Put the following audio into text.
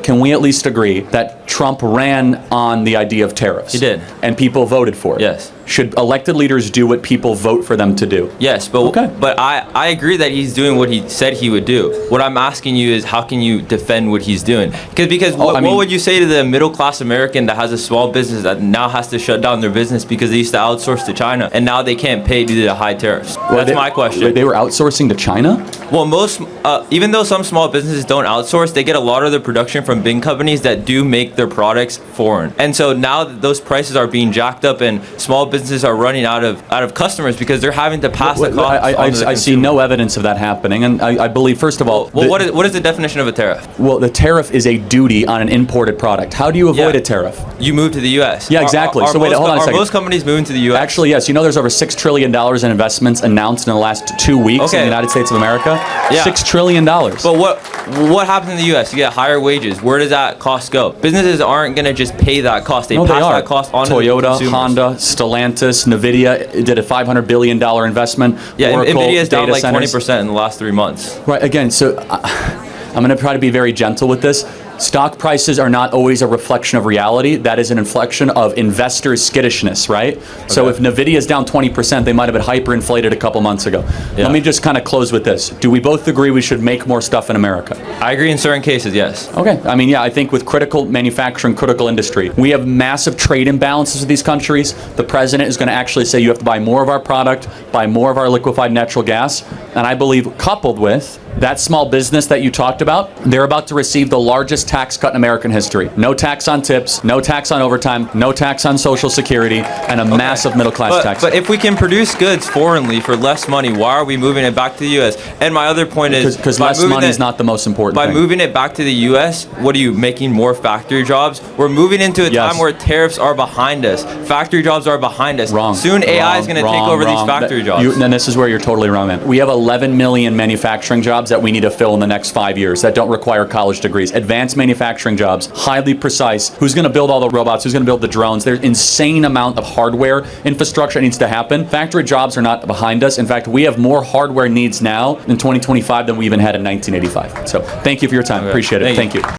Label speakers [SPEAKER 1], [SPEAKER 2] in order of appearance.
[SPEAKER 1] can we at least agree that Trump ran on the idea of tariffs?
[SPEAKER 2] He did.
[SPEAKER 1] And people voted for it?
[SPEAKER 2] Yes.
[SPEAKER 1] Should elected leaders do what people vote for them to do?
[SPEAKER 2] Yes, but I agree that he's doing what he said he would do. What I'm asking you is, how can you defend what he's doing? Because what would you say to the middle class American that has a small business that now has to shut down their business because they used to outsource to China and now they can't pay due to the high tariffs? That's my question.
[SPEAKER 1] They were outsourcing to China?
[SPEAKER 2] Well, even though some small businesses don't outsource, they get a lot of their production from big companies that do make their products foreign. And so now that those prices are being jacked up and small businesses are running out of customers because they're having to pass the cost.
[SPEAKER 1] I see no evidence of that happening, and I believe, first of all...
[SPEAKER 2] Well, what is the definition of a tariff?
[SPEAKER 1] Well, the tariff is a duty on an imported product. How do you avoid a tariff?
[SPEAKER 2] You move to the U.S.
[SPEAKER 1] Yeah, exactly.
[SPEAKER 2] So wait, hold on a second. Are most companies moving to the U.S.?
[SPEAKER 1] Actually, yes. You know there's over $6 trillion in investments announced in the last 2 weeks in the United States of America? Yeah. $6 trillion.
[SPEAKER 2] But what happens in the U.S.? You get higher wages. Where does that cost go? Businesses aren't going to just pay that cost. They pass that cost on to
[SPEAKER 1] Toyota,
[SPEAKER 2] consumers.
[SPEAKER 1] Honda, Stellantis, NVIDIA did a $500 billion investment.
[SPEAKER 2] Yeah,
[SPEAKER 1] Oracle,
[SPEAKER 2] NVIDIA is down like
[SPEAKER 1] centers.
[SPEAKER 2] 20% in the last 3 months.
[SPEAKER 1] Right, again, so I'm going to try to be very gentle with this. Stock prices are not always a reflection of reality. That is an inflection of investors' skittishness, right? Okay. So if NVIDIA is down 20%, they might have been hyperinflated a couple months ago. Yeah. Let me just kind of close with this. Do we both agree we should make more stuff in America?
[SPEAKER 2] I agree in certain cases, yes.
[SPEAKER 1] Okay. I mean, yeah, I think with critical manufacturing, critical industry, we have massive trade imbalances with these countries. The president is going to actually say you have to buy more of our product, buy more of our liquefied natural gas. And I believe coupled with that small business that you talked about, they're about to receive the largest tax cut in American history. No tax on tips, no tax on overtime, no tax on Social Security, and a massive middle class tax.
[SPEAKER 2] But if we can produce goods foreignly for less money, why are we moving it back to the U.S.? And my other point is...
[SPEAKER 1] Because less money is not the most important thing.
[SPEAKER 2] By moving it back to the U.S., what are you, making more factory jobs? We're moving into a time where tariffs are behind us. Factory jobs are behind us.
[SPEAKER 1] Wrong.
[SPEAKER 2] Soon AI is going to take over these factory jobs.
[SPEAKER 1] And this is where you're totally wrong, man. We have 11 million manufacturing jobs that we need to fill in the next 5 years that don't require college degrees. Advanced manufacturing jobs, highly precise. Who's going to build all the robots? Who's going to build the drones? There's insane amount of hardware infrastructure that needs to happen. Factory jobs are not behind us. In fact, we have more hardware needs now in 2025 than we even had in 1985. So thank you for your time. Appreciate it. Thank you.